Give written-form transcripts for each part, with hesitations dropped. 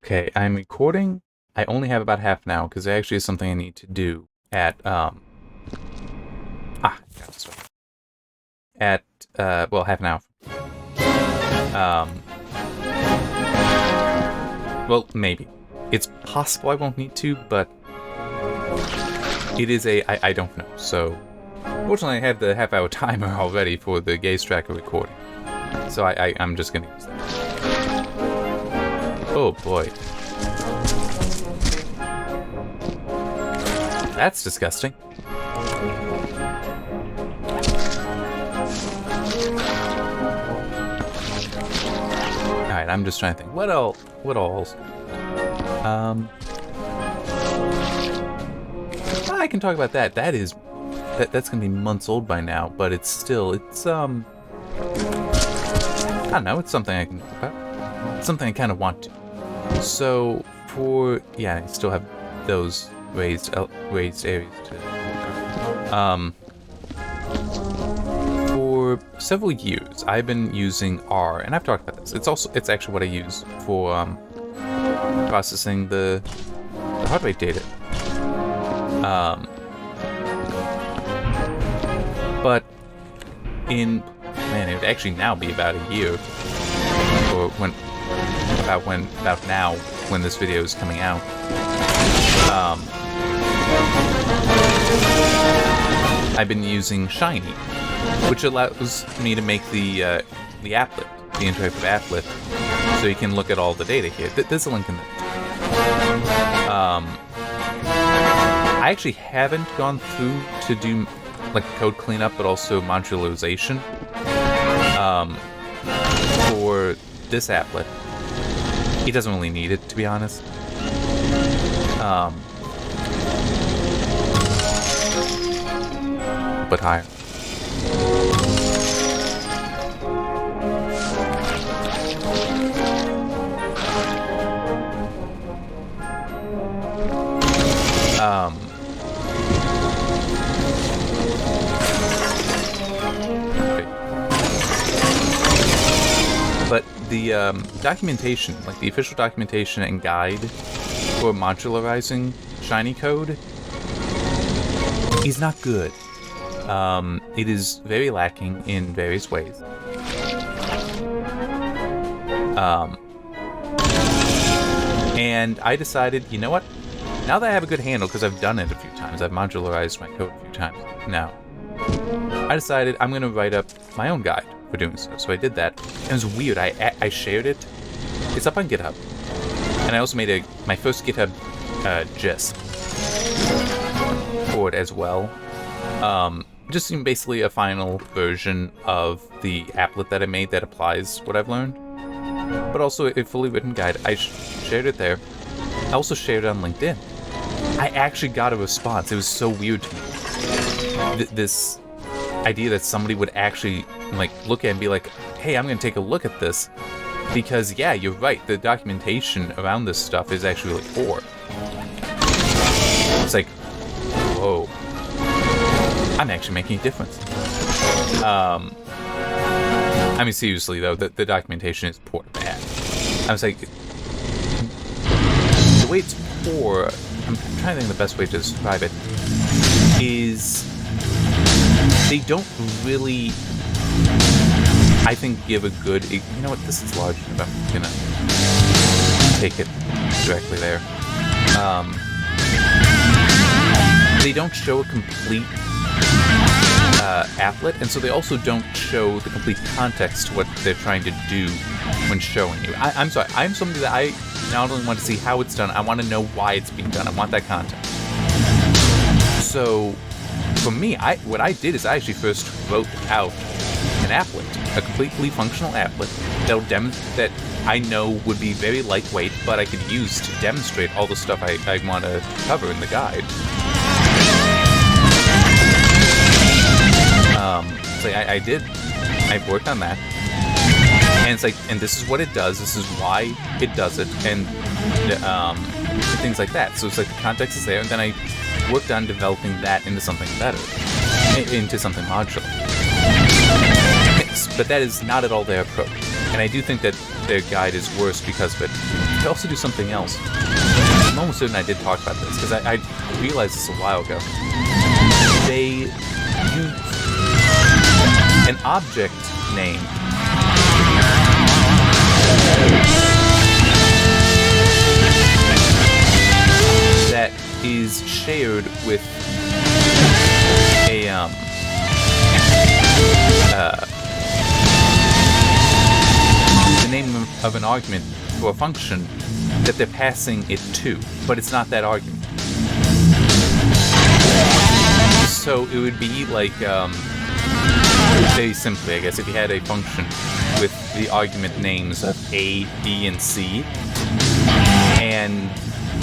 Okay, I'm recording. I only have about half an hour because there actually is something I need to do at got this right. At well, half an hour. Well, maybe. It's possible I won't need to, but it is I don't know. So fortunately I have the half-hour timer already for the gaze tracker recording. So I'm just gonna use that. Oh boy. That's disgusting. Alright, I'm just trying to think. What else? I can talk about that. That's gonna be months old by now, but it's I don't know, it's something I can talk about. It's something I kind of want to. So, I still have those raised areas to for several years I've been using R, and I've talked about this. It's actually what I use for processing the heart rate data. But it would actually now be about a year, or about now when this video is coming out. I've been using Shiny, which allows me to make the applet, the interactive applet, so you can look at all the data here. There's a link in there. I actually haven't gone through to do like code cleanup, but also modularization for this applet. He doesn't really need it, to be honest. But higher. But the documentation, like the official documentation and guide for modularizing Shiny code, is not good. It is very lacking in various ways. And I decided, you know what? Now that I have a good handle, because I've done it a few times, I've modularized my code a few times now, I decided I'm going to write up my own guide for doing so. So I did that. And it was weird. I shared it. It's up on GitHub. And I also made my first GitHub gist for it as well. Just basically a final version of the applet that I made that applies what I've learned. But also a fully written guide. I shared it there. I also shared it on LinkedIn. I actually got a response. It was so weird to me. This idea that somebody would actually look at it and be like, hey, I'm going to take a look at this. Because, yeah, you're right. The documentation around this stuff is actually really poor. It's like, whoa. I'm actually making a difference. I mean, seriously, though, the documentation is poor to bad. I was like, the way it's poor, I'm trying to think of the best way to describe it, is they don't really, I think, give a good, you know what, this is large enough, I'm gonna take it directly there. They don't show a complete applet, and so they also don't show the complete context to what they're trying to do when showing you. I'm sorry, I'm somebody that I not only want to see how it's done, I want to know why it's being done. I want that context. So, for me, what I did is I actually first wrote out an applet, a completely functional applet that I know would be very lightweight, but I could use to demonstrate all the stuff I want to cover in the guide. So I did. I've worked on that, and it's like, and this is what it does. This is why it does it, and things like that. So it's like the context is there, and then I worked on developing that into something better, into something modular. But that is not at all their approach. And I do think that their guide is worse because of it. They also do something else. I'm almost certain I did talk about this, because I realized this a while ago. They use an object name that is shared with a the name of an argument for a function that they're passing it to, but it's not that argument. So it would be like, very simply, I guess, if you had a function with the argument names of A, B, and C, and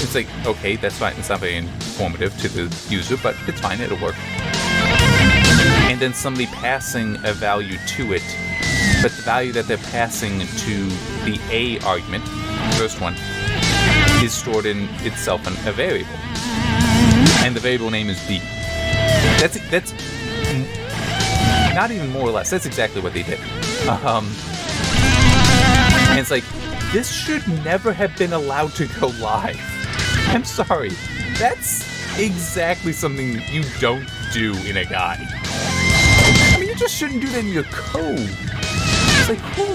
it's like, okay, that's fine, it's not very informative to the user, but it's fine, it'll work. And then somebody passing a value to it, but the value that they're passing to the A argument, the first one, is stored in itself in a variable. And the variable name is B. That's not even more or less, that's exactly what they did. And it's like, this should never have been allowed to go live. I'm sorry, that's exactly something you don't do in a guide. I mean, you just shouldn't do that in your code. It's like, who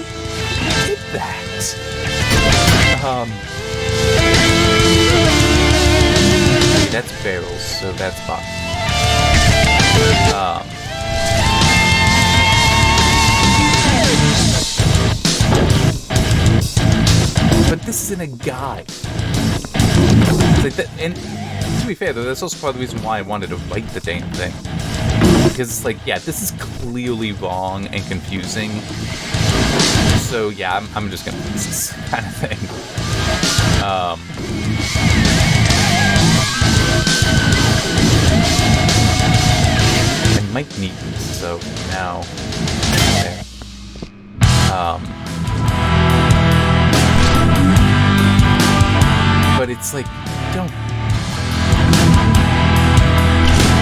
did that? That's barrels, so that's box. But this is in a guide. Like that, and to be fair though, that's also part of the reason why I wanted to write the damn thing. Because it's like, yeah, this is clearly wrong and confusing. So yeah, I'm just gonna fix this kind of thing. I might need this, so now there. But it's like, don't.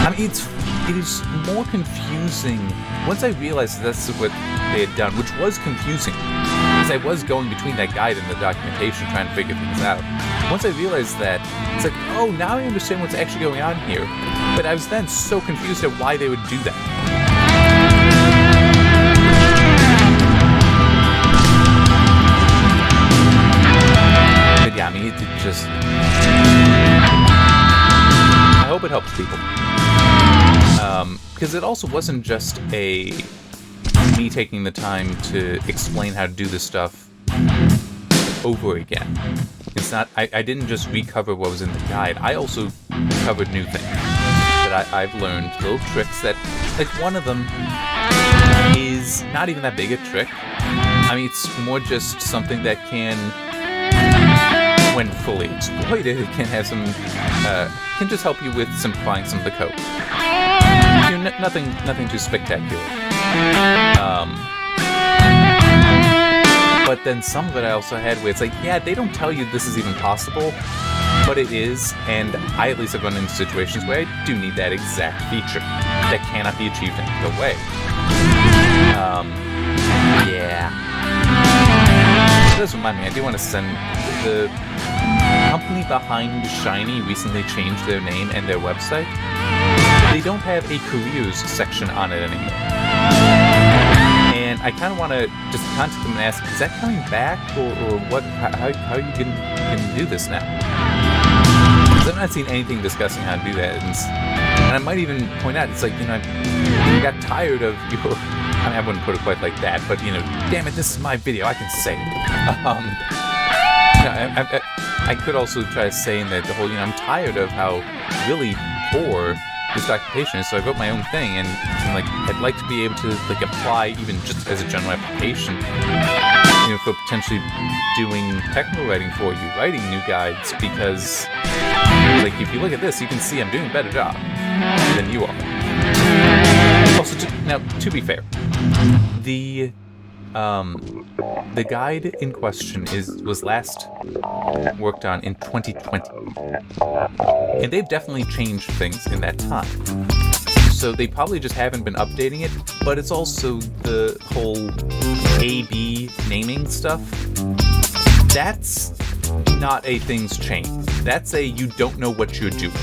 I mean, it is more confusing once I realized that's what they had done, which was confusing, because I was going between that guide and the documentation trying to figure things out. Once I realized that, it's like, oh, now I understand what's actually going on here. But I was then so confused at why they would do that. But yeah, I mean, it just... I hope it helps people. Because it also wasn't just me taking the time to explain how to do this stuff over again. It's not, I didn't just recover what was in the guide, I also covered new things that I've learned, little tricks that, like one of them is not even that big a trick. I mean, it's more just something that can, when fully exploited, it can have some, can just help you with simplifying some of the code. You know, nothing too spectacular. But then some of it I also had where it's like, yeah, they don't tell you this is even possible, but it is, and I at least have run into situations where I do need that exact feature that cannot be achieved any other way. Yeah. It does remind me, I do want to send the company behind Shiny recently changed their name and their website. They don't have a careers section on it anymore. And I kind of want to just contact them and ask, is that coming back, or what? How are you going to do this now? Because I've not seen anything discussing how to do that. And I might even point out, it's like, you know, I got tired of your... I mean, I wouldn't put it quite like that, but, you know, damn it, this is my video, I can say it. I could also try saying that the whole, you know, I'm tired of how really poor this documentation is, so I wrote my own thing, and like, I'd like to be able to, like, apply even just as a general application, you know, for potentially doing technical writing for you, writing new guides, because, like, if you look at this, you can see I'm doing a better job than you are. Also, now, to be fair, the guide in question was last worked on in 2020, and they've definitely changed things in that time. So they probably just haven't been updating it, but it's also the whole A-B naming stuff. That's not a things change. That's a you don't know what you're doing.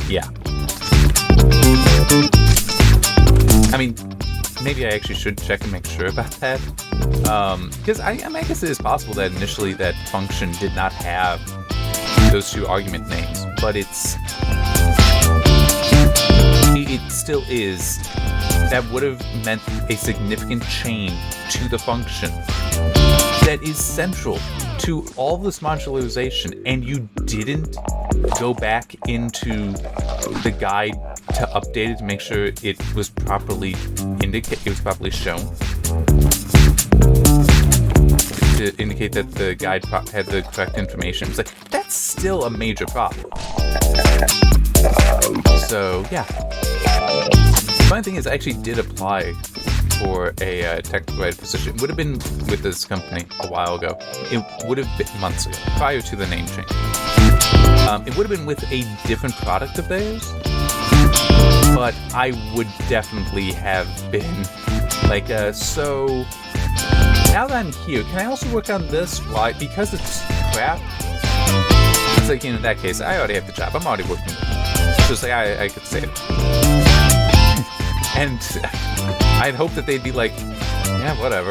Yeah. I mean, maybe I actually should check and make sure about that. Because I guess it is possible that initially that function did not have those two argument names, but it still is. That would have meant a significant change to the function that is central to all this modularization, and you didn't go back into the guide to update it to make sure it was properly shown, to indicate that the guide had the correct information. It's like, that's still a major problem. So yeah. The funny thing is, I actually did apply for a technical writer position. It would have been with this company a while ago. It would have been months ago, prior to the name change. It would have been with a different product of theirs, but I would definitely have been like, so now that I'm here, can I also work on this? Why? Because it's crap. It's like, in that case, I already have the job. I'm already working. So it's like, I could say it. And I'd hope that they'd be like, yeah, whatever.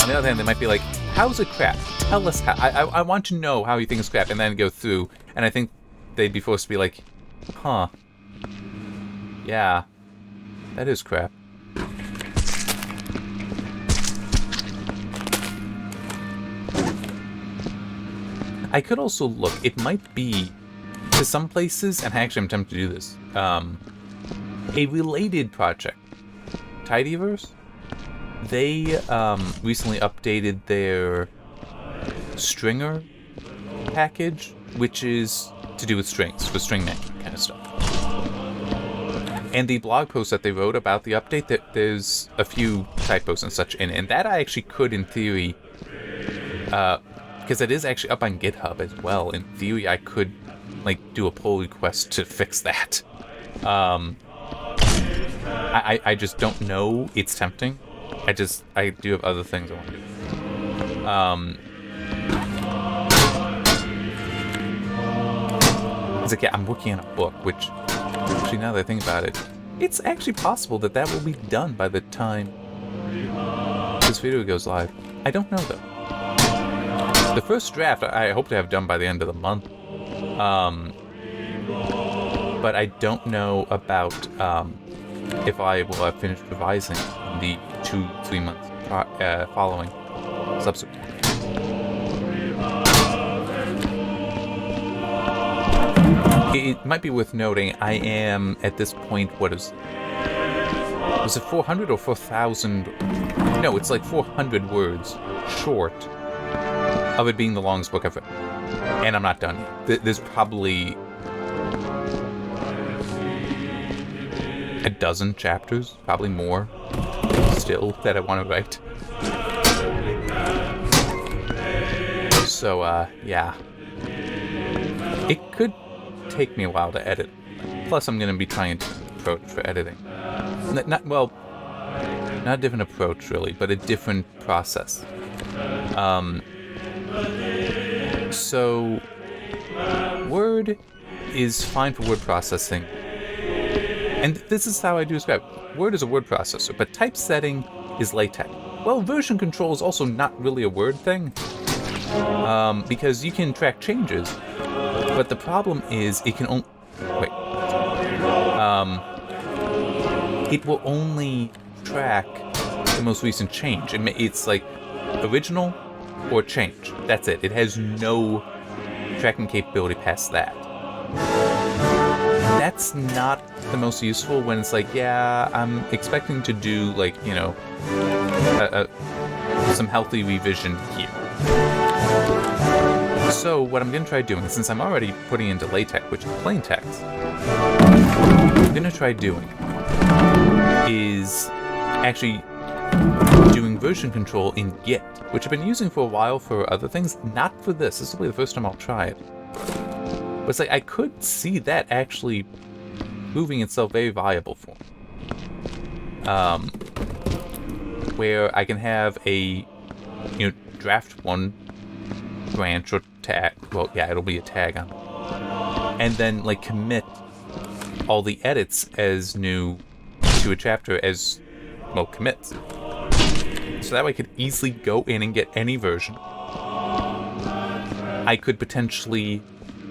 On the other hand, they might be like, how's it crap? Tell us how. I want to know how you think it's crap, and then go through. And I think they'd be forced to be like, huh. Yeah, that is crap. I could also look. It might be, to some places, and actually I'm tempted to do this, a related project, Tidyverse. They recently updated their stringer package, which is to do with strings, for string making kind of stuff. And the blog post that they wrote about the update, there's a few typos and such in it, and that I actually could, in theory, because it is actually up on GitHub as well. In theory, I could like do a pull request to fix that. I just don't know. It's tempting. I do have other things I want to do. It's like, yeah, I'm working on a book, which, actually, now that I think about it, it's actually possible that that will be done by the time this video goes live. I don't know, though. The first draft, I hope to have done by the end of the month. But I don't know about if I will have finished revising in the 2-3 months following subsequent. It might be worth noting, I am at this point, was it 400 or 4,000? No, it's like 400 words short of it being the longest book I've read. And I'm not done yet. There's probably a dozen chapters, probably more, still, that I want to write. So, yeah. It could take me a while to edit. Plus, I'm going to be trying a different approach for editing. Not a different approach, really, but a different process. So, Word is fine for word processing. And this is how I do describe it. Word is a word processor, but typesetting is LaTeX. Well, version control is also not really a Word thing, because you can track changes, but the problem is it can only... Wait. It will only track the most recent change. It's like original or change. That's it. It has no tracking capability past that. That's not the most useful when it's like, yeah, I'm expecting to do, like, you know, some healthy revision here. So what I'm going to try doing, since I'm already putting into LaTeX, which is plain text, what I'm going to try doing is actually doing version control in Git, which I've been using for a while for other things, not for this. This will be the first time I'll try it. But it's like, I could see that actually proving itself very viable for me. Where I can have a, draft one branch or tag. Well, yeah, it'll be a tag on it. And then, like, commit all the edits as new to a chapter as, well, commits. So that way I could easily go in and get any version. I could potentially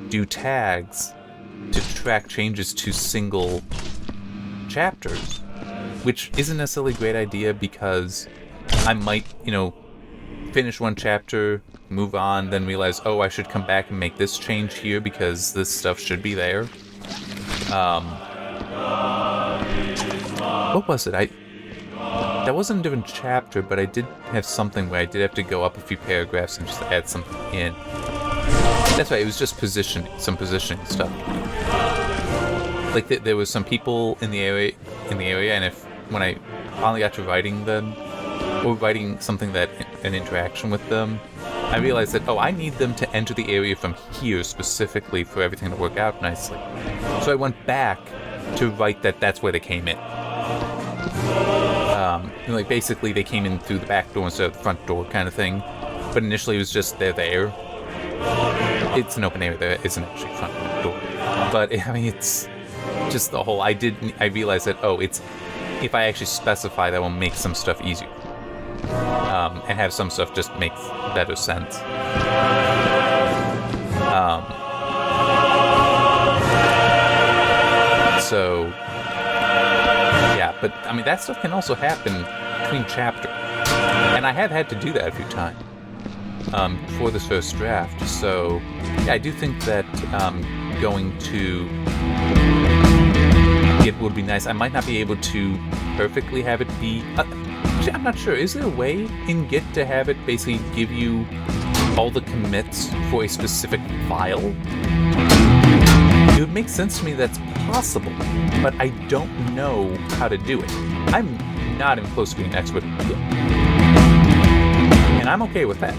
do tags to track changes to single chapters, which isn't necessarily a great idea because I might, finish one chapter, move on, then realize, oh, I should come back and make this change here because this stuff should be there. What was it? That wasn't a different chapter, but I did have something where I did have to go up a few paragraphs and just add something in. That's right, it was just some positioning stuff. Like, there was some people in the area, and when I finally got to writing them, or writing something an interaction with them, I realized that, I need them to enter the area from here specifically for everything to work out nicely. So I went back to write that's where they came in. Basically they came in through the back door instead of the front door kind of thing. But initially it was just they're there. It's an open area, there isn't actually a front door. But, it's just the whole, I realized that, it's, if I actually specify, that will make some stuff easier. And have some stuff just make better sense. So, yeah, but, that stuff can also happen between chapters. And I have had to do that a few times for this first draft. So, yeah, I do think that going to Git would be nice. I might not be able to perfectly have it be... actually, I'm not sure. Is there a way in Git to have it basically give you all the commits for a specific file? It would make sense to me that's possible, but I don't know how to do it. I'm not even close to being an expert in Git. And I'm okay with that.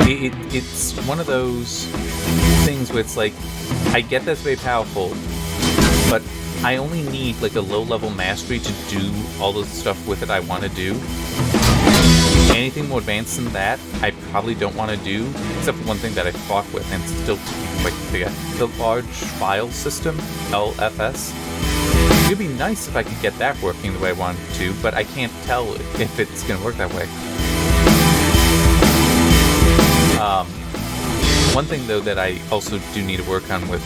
It's one of those things where it's like, I get that's very powerful, but I only need like a low-level mastery to do all the stuff with it I want to do. Anything more advanced than that, I probably don't want to do, except for one thing that I fought with and still quite figure out. The large file system, LFS. It would be nice if I could get that working the way I wanted to, but I can't tell if it's going to work that way. One thing, though, that I also do need to work on with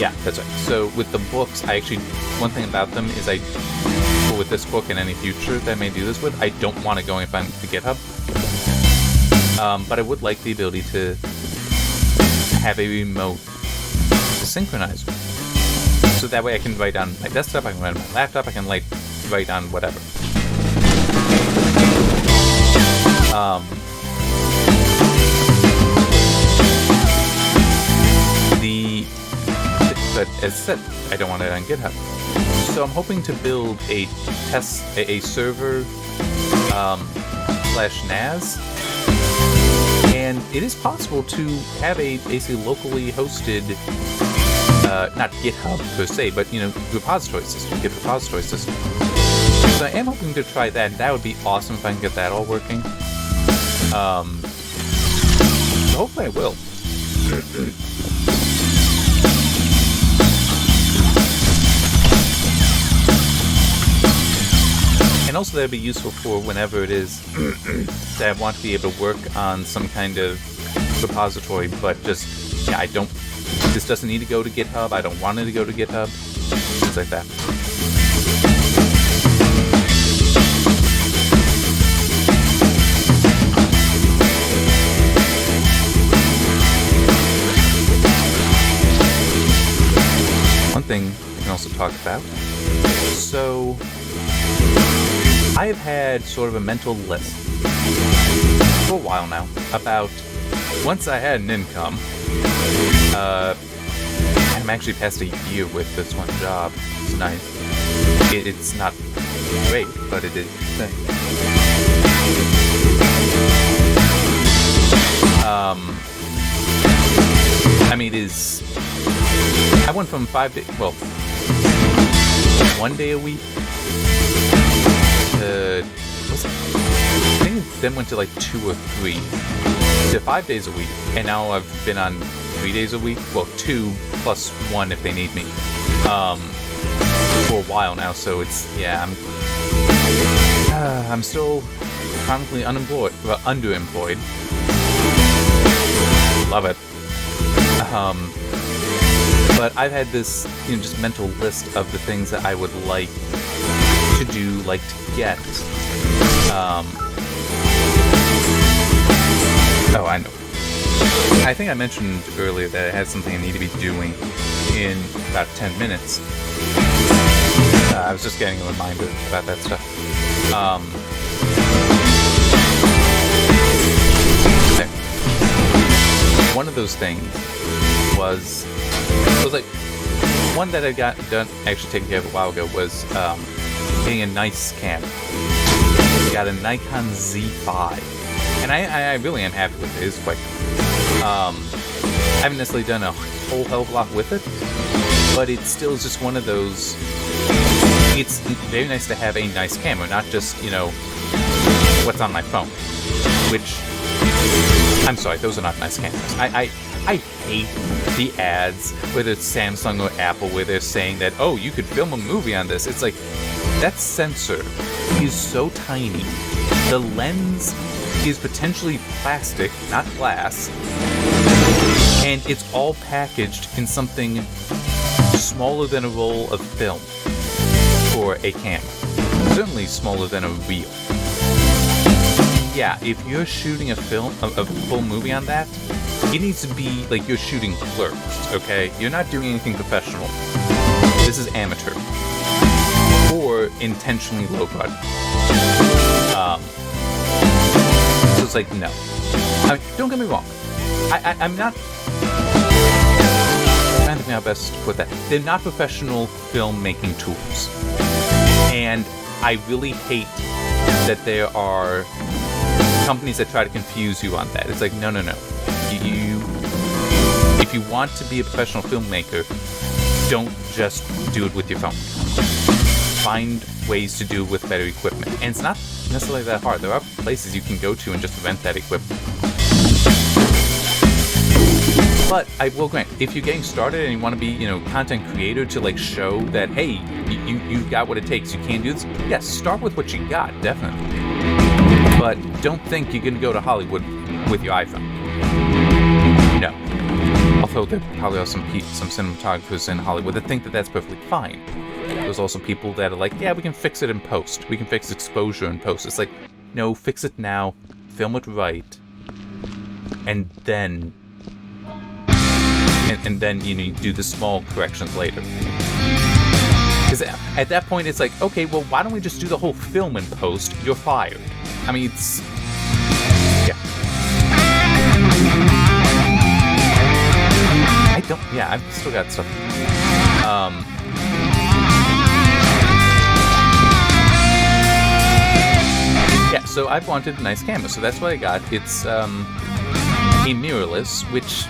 yeah, that's right. So with the books, one thing about them is with this book and any future that I may do this with, I don't want to go and find the GitHub. But I would like the ability to have a remote synchronizer. So that way I can write on my desktop, I can write on my laptop, I can write on whatever. But as said, I don't want it on GitHub. So I'm hoping to build a server /NAS, and it is possible to have a basically locally hosted, not GitHub per se, but repository system, Git repository system. So I am hoping to try that. That would be awesome if I can get that all working. So hopefully I will. And also that'd be useful for whenever it is that I want to be able to work on some kind of repository, but just, yeah, this doesn't need to go to GitHub, I don't want it to go to GitHub, things like that. One thing we can also talk about, so I have had sort of a mental list for a while now about once I had an income, and I'm actually past a year with this one job. It's nice. It's not great, but it is a thing. I mean, it is... I went from 5 days... Well, 1 day a week to... I think it then went to like 2 or 3 to 5 days a week, and now I've been on 3 days a week. Well, 2 plus 1 if they need me. For a while now, so it's... Yeah, I'm still chronically unemployed, well, underemployed. Love it. But I've had this, just mental list of the things that I would like to do, like to get. Oh, I know. I think I mentioned earlier that I had something I need to be doing in about 10 minutes. I was just getting a reminder about that stuff. Okay. One of those things was like one that I got done, actually taken care of a while ago, was getting a nice camera. I got a Nikon Z5, and I really am happy with it. It's quite I haven't necessarily done a whole hell of a lot with it, but it still is just one of those. It's very nice to have a nice camera, not just, what's on my phone. Which, I'm sorry, those are not nice cameras. I hate the ads, whether it's Samsung or Apple, where they're saying that, oh, you could film a movie on this. It's like, that sensor is so tiny. The lens is potentially plastic, not glass. And it's all packaged in something smaller than a roll of film for a camera. Certainly smaller than a reel. Yeah, if you're shooting a full movie on that, it needs to be like you're shooting Clerks, okay? You're not doing anything professional. This is amateur. Or intentionally low budget. So it's like, no. I mean, don't get me wrong. I'm not... I'm trying to think how best to put that. They're not professional filmmaking tools. And I really hate that there are companies that try to confuse you on that. It's like, no. If you want to be a professional filmmaker, don't just do it with your phone. Find ways to do it with better equipment. And it's not necessarily that hard. There are places you can go to and just rent that equipment. But I will grant, if you're getting started and you want to be, content creator to like show that, hey, you've got what it takes, you can do this, yes, start with what you got, definitely. But don't think you're going to go to Hollywood with your iPhone. No. Although there probably are some cinematographers in Hollywood that think that that's perfectly fine. There's also people that are like, yeah, we can fix it in post. We can fix exposure in post. It's like, no, fix it now, film it right, and then you do the small corrections later. Because at that point, it's like, okay, well, why don't we just do the whole film in post? You're fired. I mean, it's... Yeah. I've still got stuff. Yeah, so I've wanted a nice camera, so that's what I got. It's a mirrorless, which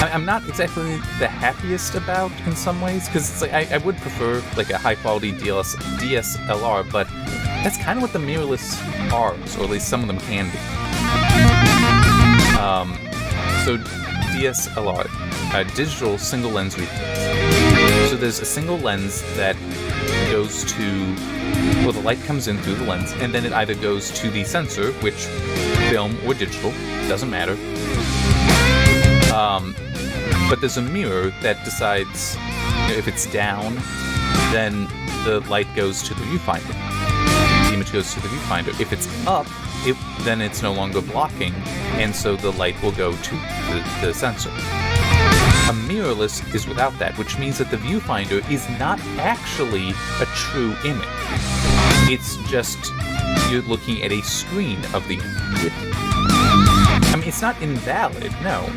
I'm not exactly the happiest about in some ways, because it's like I would prefer like a high-quality DSLR, but that's kind of what the mirrorless are, or at least some of them can be. So DSLR, digital single lens reflex. So there's a single lens that goes to, well, the light comes in through the lens, and then it either goes to the sensor, which film or digital, doesn't matter. But there's a mirror that decides if it's down, then the light goes to the viewfinder. The image goes to the viewfinder. If it's up, then it's no longer blocking, and so the light will go to the sensor. A mirrorless is without that, which means that the viewfinder is not actually a true image. It's just you're looking at a screen of the image. I mean, it's not invalid, no.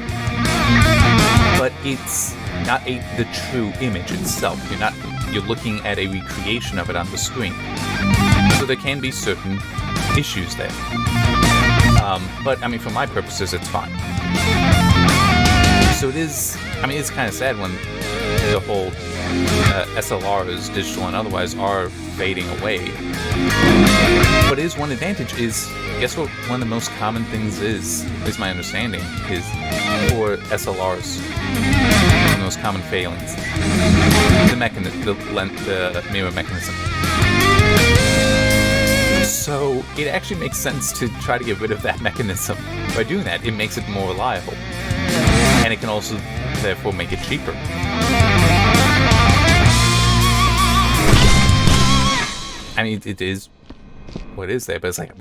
But it's not the true image itself. You're looking at a recreation of it on the screen. So there can be certain issues there. But I mean, for my purposes, it's fine. So it's kind of sad when the whole SLRs, digital and otherwise, are fading away. But is one advantage is, guess what one of the most common things is my understanding, is for SLRs, one of the most common failings, the mirror mechanism. So it actually makes sense to try to get rid of that mechanism. By doing that, it makes it more reliable. And it can also, therefore, make it cheaper. I mean, it is what is there, but it's like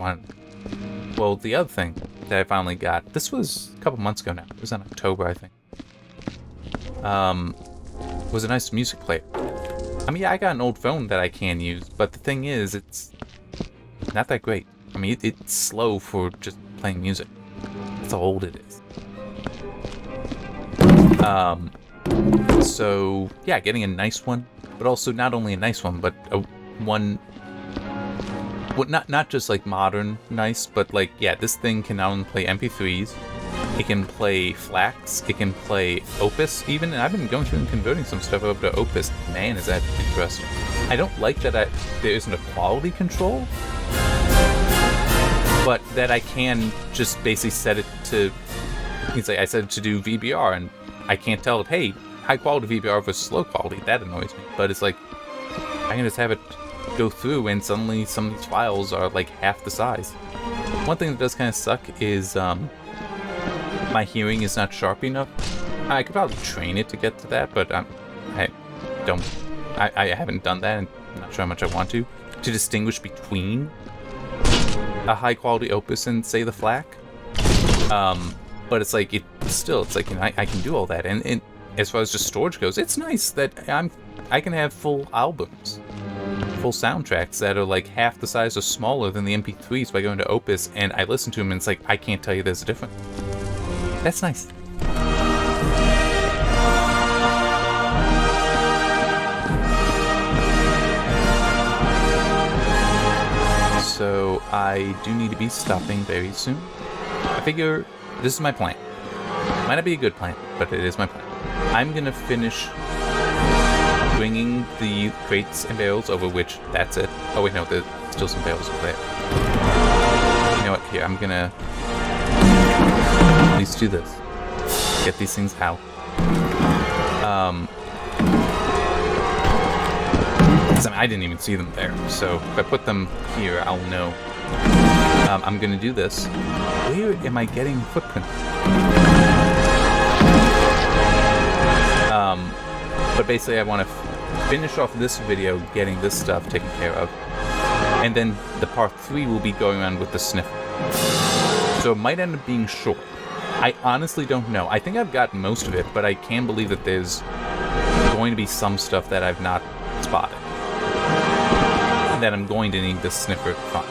well, the other thing that I finally got, this was a couple months ago now. It was in October, I think. Was a nice music player. I mean, yeah, I got an old phone that I can use, but the thing is, it's not that great. I mean, it's slow for just playing music. That's how old it is. So yeah, getting a nice one, but also not only a nice one, but one. Well, not just like modern nice, but like, yeah, this thing can not only play MP3s, it can play FLACs, it can play Opus even, and I've been going through and converting some stuff over to Opus. Man, is that interesting. I don't like that there isn't a quality control, but that I can just basically set it to, it's like I set it to do VBR, and I can't tell it, hey, high quality VBR versus low quality. That annoys me, but it's like, I can just have it go through and suddenly some of these files are like half the size. One thing that does kind of suck is my hearing is not sharp enough. I could probably train it to get to that, but I haven't done that, and I'm not sure how much I want to distinguish between a high quality Opus and say the FLAC. But it's like, it's like, you know, I can do all that, and as far as just storage goes, it's nice that I can have full albums, full soundtracks that are like half the size or smaller than the MP3s by going to Opus, and I listen to them and it's like, I can't tell you there's a difference. That's nice. So I do need to be stopping very soon. I figure this is my plan. Might not be a good plan, but it is my plan. I'm gonna finish bringing the crates and barrels over, which that's it. Oh wait, no, there's still some barrels over there. You know what, here, I'm gonna at least do this. Get these things out. Because I didn't even see them there, so if I put them here, I'll know. I'm gonna do this. Where am I getting footprints? But basically I want to finish off this video getting this stuff taken care of, and then the part 3 will be going around with the sniffer. So it might end up being short. I honestly don't know. I think I've got most of it, but I can believe that there's going to be some stuff that I've not spotted, and that I'm going to need the sniffer to find.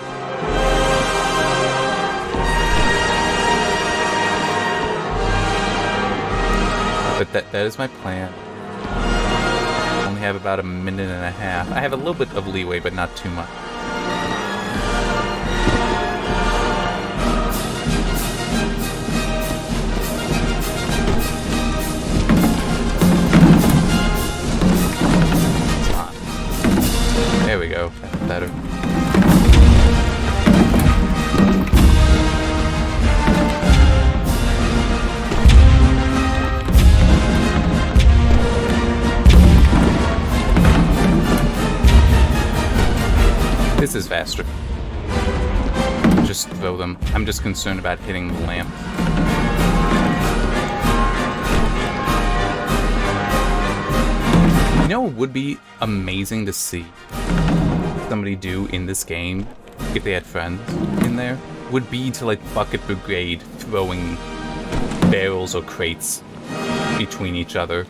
But that is my plan. I only have about a minute and a half. I have a little bit of leeway, but not too much. There we go. That's better. This is faster. Just throw them. I'm just concerned about hitting the lamp. You know what would be amazing to see somebody do in this game, if they had friends in there, would be to like Bucket Brigade throwing barrels or crates between each other.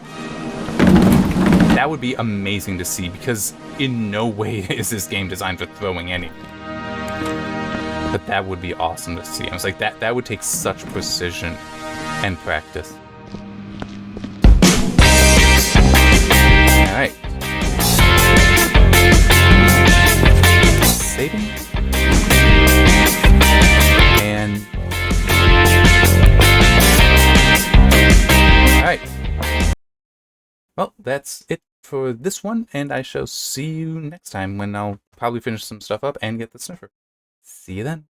That would be amazing to see, because in no way is this game designed for throwing anything. But that would be awesome to see. I was like, that would take such precision and practice. that's it for this one, and I shall see you next time when I'll probably finish some stuff up and get the sniffer. See you then.